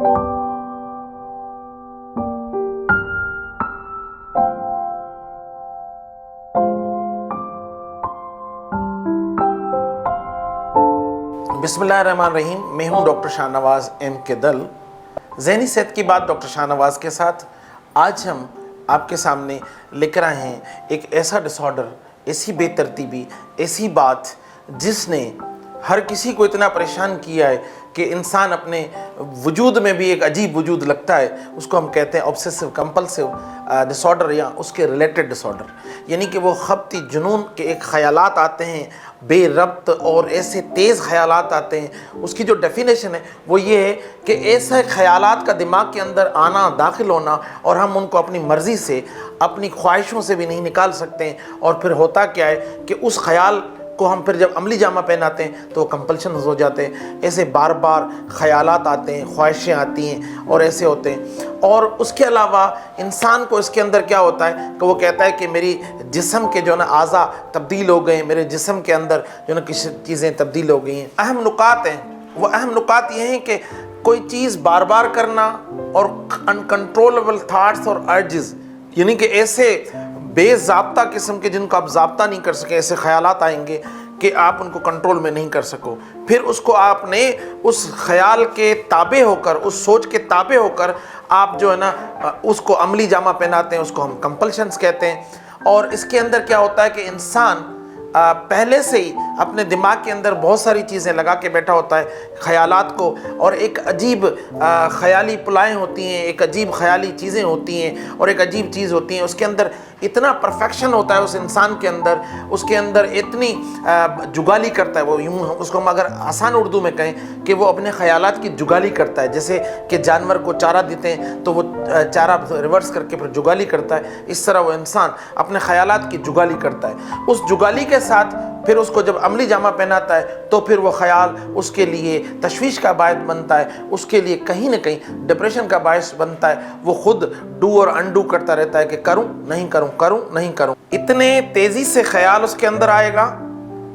बिस्मिल्लाहिर्रहमानिर्रहीम। मैं हूं डॉक्टर शाहनवाज एम के दल, ज़हनी सेहत की बात डॉक्टर शाहनवाज के साथ। आज हम आपके सामने लेकर आए हैं एक ऐसा डिसऑर्डर, ऐसी बेतरतीबी, ऐसी बात जिसने हर किसी को इतना परेशान किया है कि इंसान अपने वजूद में भी एक अजीब वजूद लगता है। उसको हम कहते हैं ऑब्सेसिव कंपल्सिव डिसऑर्डर या उसके रिलेटेड डिसऑर्डर। यानी कि वो खबती जुनून के एक ख़यालात आते हैं, बेरब्त और ऐसे तेज़ ख़यालात आते हैं। उसकी जो डेफिनेशन है वो ये है कि ऐसे ख़यालात का दिमाग के अंदर आना, दाखिल होना, और हम उनको अपनी मर्ज़ी से, अपनी ख्वाहिशों से भी नहीं निकाल सकते हैं। और फिर होता क्या है कि उस ख़याल को हम फिर जब अमली जामा पहनाते हैं तो कंपल्शन हो जाते हैं। ऐसे बार बार ख़यालात आते हैं, ख्वाहिशें आती हैं और ऐसे होते हैं। और उसके अलावा इंसान को इसके अंदर क्या होता है कि वो कहता है कि मेरी जिस्म के जो ना आज़ा तब्दील हो गए, मेरे जिस्म के अंदर जो ना किसी चीज़ें तब्दील हो गई हैं। अहम नुकात हैं, वो अहम नुकात ये हैं कि कोई चीज़ बार बार करना और अनकंट्रोलेबल थाट्स और अर्जेस, यानी कि ऐसे बेज़ाब्ता किस्म के जिनको आप ज़ाब्ता नहीं कर सके, ऐसे ख़यालात आएंगे कि आप उनको कंट्रोल में नहीं कर सको। फिर उसको आपने उस ख़याल के ताबे होकर, उस सोच के ताबे होकर आप जो है ना उसको अमली जामा पहनाते हैं, उसको हम कंपल्शंस कहते हैं। और इसके अंदर क्या होता है कि इंसान पहले से ही अपने दिमाग के अंदर बहुत सारी चीज़ें लगा के बैठा होता है, ख़यालात को, और एक अजीब ख़याली पुलाएँ होती हैं, एक अजीब ख़याली चीज़ें होती हैं और एक अजीब चीज़ होती हैं। उसके अंदर इतना परफेक्शन होता है उस इंसान के अंदर, उसके अंदर इतनी जुगाली करता है वो, यूँ उसको हम अगर आसान उर्दू में कहें कि वो अपने ख़यालात की जुगाली करता है। जैसे कि जानवर को चारा देते हैं तो वो चारा रिवर्स करके फिर जुगाली करता है, इस तरह वो इंसान अपने ख़यालात की जुगाली करता है। उस जुगाली के साथ फिर उसको जब अमली जामा पहनाता है तो फिर वो ख़याल उसके लिए तशवीश का बायस बनता है, उसके लिए कहीं ना कहीं डिप्रेशन का बायस बनता है। वो खुद डू और अनडू करता रहता है कि करूं नहीं करूं, करूं नहीं करूं। इतने तेज़ी से ख़याल उसके अंदर आएगा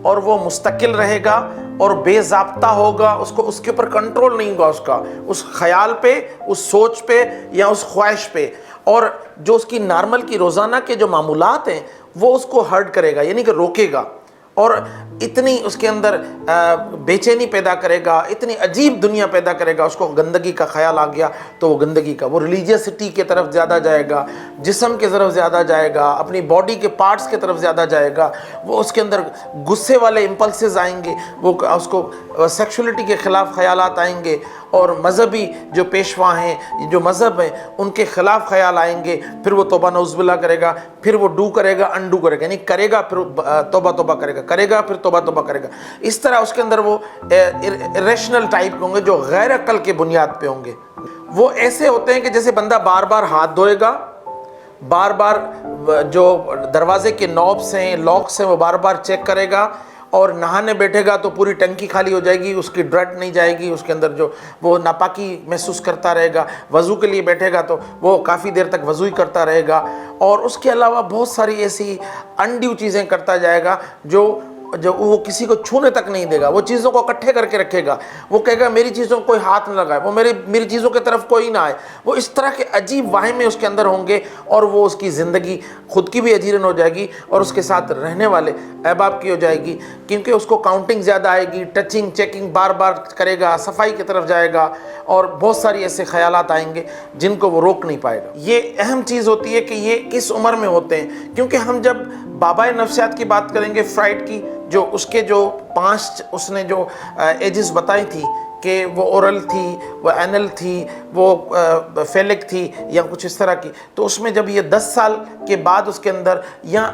और वो मुस्तकिल रहेगा और बेज़ाब्ता होगा, उसको उसके ऊपर कंट्रोल नहीं होगा उसका, उस ख़याल पे, उस सोच पे या उस ख्वाहिश पे। और जो उसकी नॉर्मल की रोज़ाना के जो मामूलात हैं वो उसको हर्ट करेगा, यानी कि रोकेगा, और इतनी उसके अंदर बेचैनी पैदा करेगा, इतनी अजीब दुनिया पैदा करेगा। उसको गंदगी का ख्याल आ गया तो वो गंदगी का, वो रिलीजियसिटी की तरफ ज़्यादा जाएगा, जिस्म की तरफ ज़्यादा जाएगा, अपनी बॉडी के पार्ट्स की तरफ ज़्यादा जाएगा। वो उसके अंदर गुस्से वाले इम्पल्सेस आएंगे, वो उसको सेक्सुअलिटी के ख़िलाफ़ ख़यालात आएंगे, और मज़हबी जो पेशवा हैं, जो मज़हब हैं, उनके ख़िलाफ़ ख़याल आएंगे। फिर वो तौबा नौज़ुबिल्लाह करेगा, फिर वो डू करेगा, अनडू करेगा, यानी करेगा फिर तौबा तौबा करेगा, करेगा फिर तौबा तौबा करेगा। इस तरह उसके अंदर वो इरेशनल टाइप के होंगे, जो गैर अक्ल के बुनियाद पे होंगे। वो ऐसे होते हैं कि जैसे बंदा बार बार हाथ धोएगा, बार बार जो दरवाजे के नॉब्स हैं, लॉक्स हैं, वो बार बार चेक करेगा, और नहाने बैठेगा तो पूरी टंकी खाली हो जाएगी, उसकी ड्रट नहीं जाएगी, उसके अंदर जो वो नापाकी महसूस करता रहेगा। वज़ू के लिए बैठेगा तो वो काफ़ी देर तक वज़ू ही करता रहेगा, और उसके अलावा बहुत सारी ऐसी अनड्यू चीज़ें करता जाएगा जो वो किसी को छूने तक नहीं देगा। वो चीज़ों को इकट्ठे करके रखेगा, वो कहेगा मेरी चीज़ों को कोई हाथ न लगाए, वो मेरी चीज़ों की तरफ कोई ना आए। वो इस तरह के अजीब वाहिमे उसके अंदर होंगे, और वो उसकी ज़िंदगी खुद की भी अजीरन हो जाएगी और उसके साथ रहने वाले अहबाब की हो जाएगी, क्योंकि उसको काउंटिंग ज़्यादा आएगी, टचिंग चेकिंग बार बार करेगा, सफाई की तरफ जाएगा, और बहुत सारी ऐसे ख़यालात आएंगे जिनको वो रोक नहीं पाएगा। ये अहम चीज़ होती है कि ये किस उम्र में होते हैं, क्योंकि हम जब बाबाए नफ्सियात की बात करेंगे, फ्राइड की, जो उसके जो 5 उसने जो एजेस बताई थी कि वो ओरल थी, वो एनल थी, वो फेलिक थी या कुछ इस तरह की, तो उसमें जब ये 10 साल के बाद उसके अंदर, या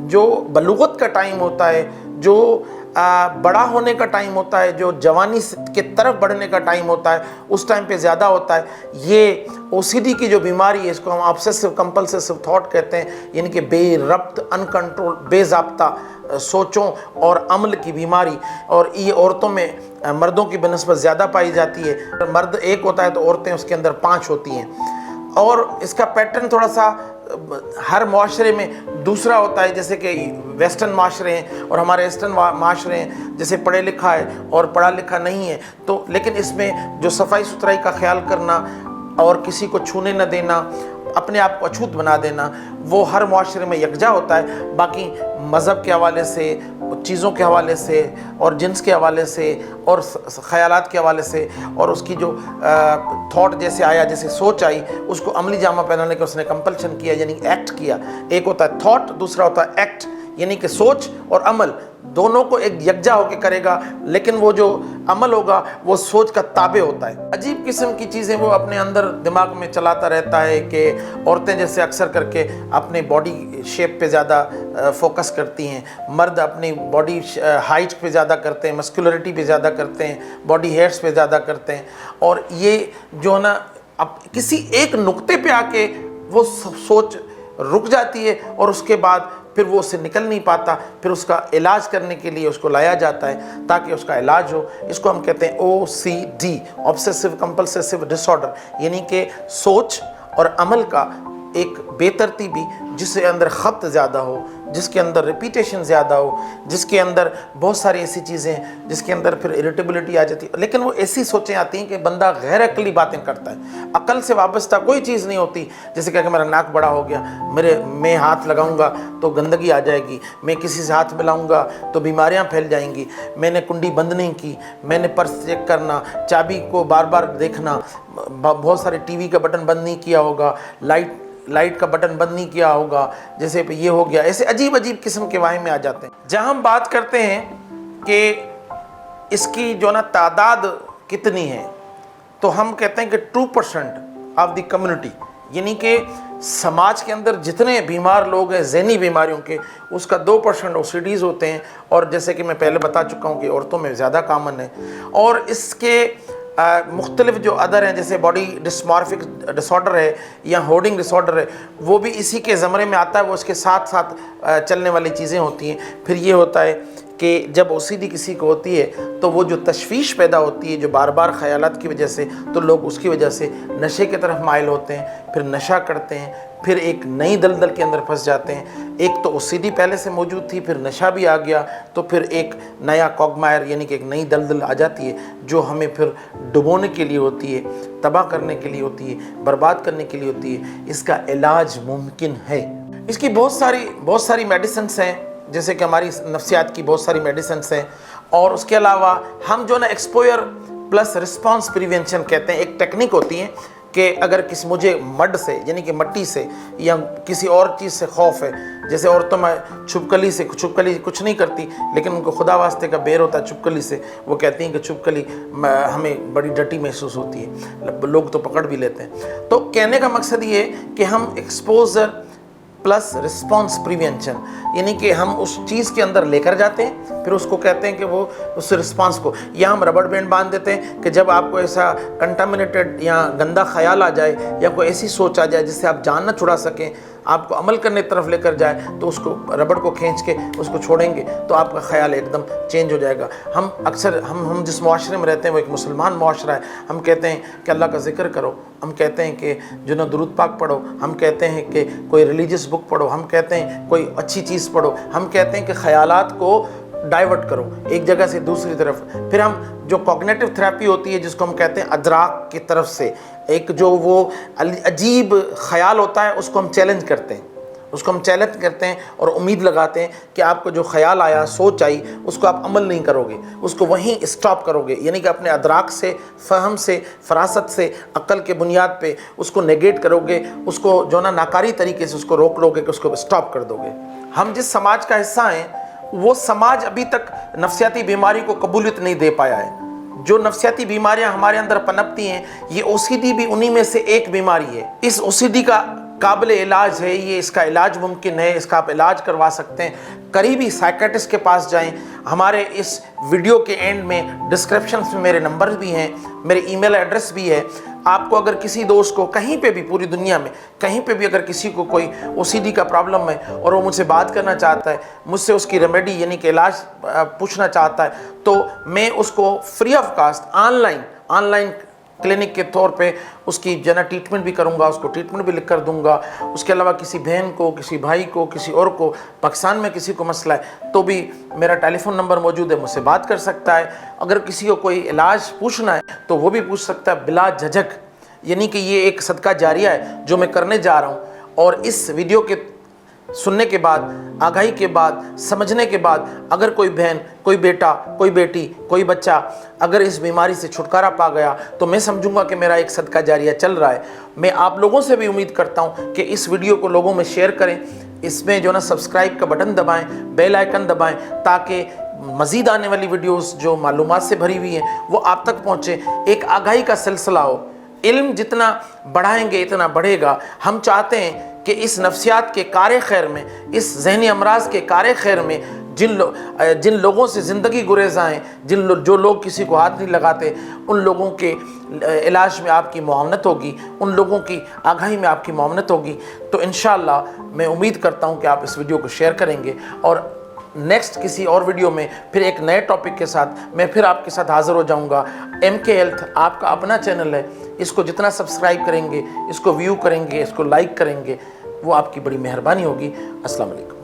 जो बलूगत का टाइम होता है, जो बड़ा होने का टाइम होता है, जो जवानी के तरफ बढ़ने का टाइम होता है, उस टाइम पे ज़्यादा होता है। ये ओसीडी की जो बीमारी है, इसको हम ऑब्सेसिव कंपल्सिव थॉट कहते हैं, यानी कि बेरब्त, अनकंट्रोल, बेज़ाब्ता सोचों और अमल की बीमारी। और ये औरतों में मर्दों की बनस्बत ज़्यादा पाई जाती है। मर्द एक होता है तो औरतें उसके अंदर 5 होती हैं। और इसका पैटर्न थोड़ा सा ہر معاشرے میں دوسرا ہوتا ہے، جیسے کہ ویسٹرن معاشرے ہیں اور ہمارے ایسٹرن معاشرے ہیں، جیسے پڑھے لکھا ہے اور پڑھا لکھا نہیں ہے، تو لیکن اس میں جو صفائی ستھرائی کا خیال کرنا اور کسی کو چھونے نہ دینا، اپنے آپ کو اچھوت بنا دینا، وہ ہر معاشرے میں یکجا ہوتا ہے۔ باقی مذہب کے حوالے سے، چیزوں کے حوالے سے اور جنس کے حوالے سے اور خیالات کے حوالے سے اور اس کی جو تھاٹ جیسے آیا، جیسے سوچ آئی، اس کو عملی جامہ پہنانے کا اس نے کمپلشن کیا، یعنی ایکٹ کیا۔ ایک ہوتا ہے تھاٹ، دوسرا ہوتا ہے ایکٹ، یعنی کہ سوچ اور عمل دونوں کو ایک یکجا ہو کے کرے گا، لیکن وہ جو عمل ہوگا وہ سوچ کا تابع ہوتا ہے۔ عجیب قسم کی چیزیں وہ اپنے اندر دماغ میں چلاتا رہتا ہے کہ عورتیں جیسے اکثر کر کے اپنے باڈی شیپ پہ زیادہ فوکس کرتی ہیں، مرد اپنی باڈی ہائٹ پہ زیادہ کرتے ہیں، مسکولرٹی پہ زیادہ کرتے ہیں، باڈی ہیئرس پہ زیادہ کرتے ہیں، اور یہ جو ہے نا اب کسی ایک نقطے پہ آ کے وہ سوچ رک جاتی ہے اور اس کے بعد پھر وہ اس سے نکل نہیں پاتا، پھر اس کا علاج کرنے کے لیے اس کو لایا جاتا ہے تاکہ اس کا علاج ہو۔ اس کو ہم کہتے ہیں OCD، آبسیسو کمپلسیو ڈس آرڈر، یعنی کہ سوچ اور عمل کا ایک بے ترتیبی، جس کے اندر خبط زیادہ ہو، جس کے اندر ریپیٹیشن زیادہ ہو، جس کے اندر بہت ساری ایسی چیزیں ہیں جس کے اندر پھر اریٹیبلٹی آ جاتی ہے، لیکن وہ ایسی سوچیں آتی ہیں کہ بندہ غیر عقلی باتیں کرتا ہے، عقل سے وابستہ کوئی چیز نہیں ہوتی، جیسے کہ میرا ناک بڑا ہو گیا، میں ہاتھ لگاؤں گا تو گندگی آ جائے گی، میں کسی سے ہاتھ ملاؤں گا تو بیماریاں پھیل جائیں گی، میں نے کنڈی بند نہیں کی، میں نے پرس چیک کرنا، چابی کو بار بار دیکھنا، بہت سارے ٹی وی کا بٹن بند نہیں کیا ہوگا، لائٹ کا بٹن بند نہیں کیا ہوگا، جیسے یہ ہو گیا، ایسے عجیب عجیب قسم کے واہم میں آ جاتے ہیں۔ جہاں ہم بات کرتے ہیں کہ اس کی جو نا تعداد کتنی ہے، تو ہم کہتے ہیں کہ 2% آف دی کمیونٹی، یعنی کہ سماج کے اندر جتنے بیمار لوگ ہیں ذہنی بیماریوں کے، اس کا 2% OCDs ہوتے ہیں، اور جیسے کہ میں پہلے بتا چکا ہوں کہ عورتوں میں زیادہ کامن ہے، اور اس کے مختلف جو ادر ہیں، جیسے باڈی ڈسمارفک ڈس آرڈر ہے یا ہوڈنگ ڈس آرڈر ہے، وہ بھی اسی کے زمرے میں آتا ہے، وہ اس کے ساتھ ساتھ چلنے والی چیزیں ہوتی ہیں۔ پھر یہ ہوتا ہے کہ جب OCD کسی کو ہوتی ہے تو وہ جو تشویش پیدا ہوتی ہے جو بار بار خیالات کی وجہ سے، تو لوگ اس کی وجہ سے نشے کی طرف مائل ہوتے ہیں، پھر نشہ کرتے ہیں، پھر ایک نئی دلدل کے اندر پھنس جاتے ہیں۔ ایک تو OCD پہلے سے موجود تھی، پھر نشہ بھی آ گیا، تو پھر ایک نیا کوگمائر یعنی کہ ایک نئی دلدل آ جاتی ہے جو ہمیں پھر ڈبونے کے لیے ہوتی ہے، تباہ کرنے کے لیے ہوتی ہے، برباد کرنے کے لیے ہوتی ہے۔ اس کا علاج ممکن ہے۔ اس کی بہت ساری میڈیسنس ہیں، جیسے کہ ہماری نفسیات کی بہت ساری میڈیسنس ہیں، اور اس کے علاوہ ہم جو نا ایکسپوئر پلس رسپانس پریونشن کہتے ہیں، ایک ٹیکنیک ہوتی ہے کہ اگر مجھے مڈ سے یعنی کہ مٹی سے یا کسی اور چیز سے خوف ہے، جیسے عورتوں میں چھپکلی کچھ نہیں کرتی، لیکن ان کو خدا واسطے کا بیر ہوتا ہے چھپکلی سے، وہ کہتی ہیں کہ چھپکلی ہمیں بڑی ڈٹی محسوس ہوتی ہے، لوگ تو پکڑ بھی لیتے ہیں۔ تو کہنے کا مقصد یہ ہے کہ ہم ایکسپوزر پلس رسپانس پریونشن، یعنی کہ ہم اس چیز کے اندر لے کر جاتے ہیں، پھر اس کو کہتے ہیں کہ وہ اس رسپانس کو، یا ہم ربڑ بینڈ باندھ دیتے ہیں کہ جب آپ کو ایسا کنٹامنیٹڈ یا گندا خیال آ جائے یا کوئی ایسی سوچ آ جائے جس سے آپ جان نہ چھڑا سکیں، آپ کو عمل کرنے کی طرف لے کر جائے، تو اس کو ربڑ کو کھینچ کے اس کو چھوڑیں گے تو آپ کا خیال ایک دم چینج ہو جائے گا۔ ہم اکثر ہم جس معاشرے میں رہتے ہیں وہ ایک مسلمان معاشرہ ہے، ہم کہتے ہیں کہ اللہ کا ذکر کرو، ہم کہتے ہیں کہ جو نا درود پاک پڑھو، ہم کہتے ہیں کہ کوئی ریلیجیس بک پڑھو، ہم کہتے ہیں کوئی اچھی چیز پڑھو، ہم کہتے ہیں کہ خیالات کو ڈائیورٹ کرو ایک جگہ سے دوسری طرف۔ پھر ہم جو کوگنیٹو تھراپی ہوتی ہے، جس کو ہم کہتے ہیں ادراک کی طرف سے ایک جو وہ عجیب خیال ہوتا ہے، اس کو ہم چیلنج کرتے ہیں، اور امید لگاتے ہیں کہ آپ کو جو خیال آیا، سوچ آئی، اس کو آپ عمل نہیں کرو گے، اس کو وہیں اسٹاپ کرو گے، یعنی کہ اپنے ادراک سے، فہم سے، فراست سے، عقل کے بنیاد پہ اس کو نیگیٹ کرو گے، اس کو جو نا ناکاری طریقے سے اس کو روک لو گے، کہ اس کو اسٹاپ کر دو گے۔ ہم جس سماج کا حصہ ہیں وہ سماج ابھی تک نفسیاتی بیماری کو قبولیت نہیں دے پایا ہے۔ جو نفسیاتی بیماریاں ہمارے اندر پنپتی ہیں، یہ OCD بھی انہی میں سے ایک بیماری ہے۔ اس OCD کا قابل علاج ہے، یہ اس کا علاج ممکن ہے، اس کا آپ علاج کروا سکتے ہیں۔ قریبی سائیکیٹرسٹ کے پاس جائیں۔ ہمارے اس ویڈیو کے اینڈ میں ڈسکرپشنز میں میرے نمبر بھی ہیں، میرے ای میل ایڈریس بھی ہے۔ آپ کو اگر کسی دوست کو کہیں پہ بھی پوری دنیا میں کہیں پہ بھی اگر کسی کو کوئی OCD کا پرابلم ہے اور وہ مجھ سے بات کرنا چاہتا ہے، مجھ سے اس کی ریمیڈی یعنی کہ علاج پوچھنا چاہتا ہے، تو میں اس کو free of cost on line clinic के तौर पे उसकी जना ट्रीटमेंट भी करूँगा, उसको ट्रीटमेंट भी लिख कर दूँगा। उसके अलावा किसी बहन को, किसी भाई को, किसी और को, पाकिस्तान में किसी को मसला है तो भी मेरा टेलीफोन नंबर मौजूद है, मुझसे बात कर सकता है। अगर किसी को कोई इलाज पूछना है तो वो भी पूछ सकता है बिला झिझक। यानी कि ये एक सदका जारिया है जो मैं करने जा रहा हूँ। और इस वीडियो के सुनने के बाद, आगाही के बाद, समझने के बाद अगर कोई बहन, कोई बेटा, कोई बेटी, कोई बच्चा अगर इस बीमारी से छुटकारा पा गया तो मैं समझूंगा कि मेरा एक सदका जारिया चल रहा है। मैं आप लोगों से भी उम्मीद करता हूं कि इस वीडियो को लोगों में शेयर करें, इसमें जो ना सब्सक्राइब का बटन दबाएं, बेल आइकन दबाएं, ताकि मज़ीद आने वाली वीडियोस जो मालूमात से भरी हुई हैं वो आप तक पहुँचे, एक आगाही का सिलसिला हो। इल्म जितना बढ़ाएंगे इतना बढ़ेगा। हम चाहते हैं कि इस नफ्सियात के कार खैर में, इस जहनी अमराज के कार खैर में जिन लोगों से ज़िंदगी गुरेज़ आएँ, जो लोग किसी को हाथ नहीं लगाते, उन लोगों के इलाज में आपकी मुआवनत होगी, उन लोगों की आगाही में आपकी मुआवनत होगी। तो इंशाअल्लाह मैं उम्मीद करता हूँ कि आप इस वीडियो को शेयर करेंगे और नेक्स्ट किसी और वीडियो में फिर एक नए टॉपिक के साथ मैं फिर आपके साथ हाज़िर हो जाऊंगा। MK हेल्थ आपका अपना चैनल है, इसको जितना सब्सक्राइब करेंगे, इसको व्यू करेंगे, इसको लाइक करेंगे, वो आपकी बड़ी मेहरबानी होगी। अस्सलाम वालेकुम।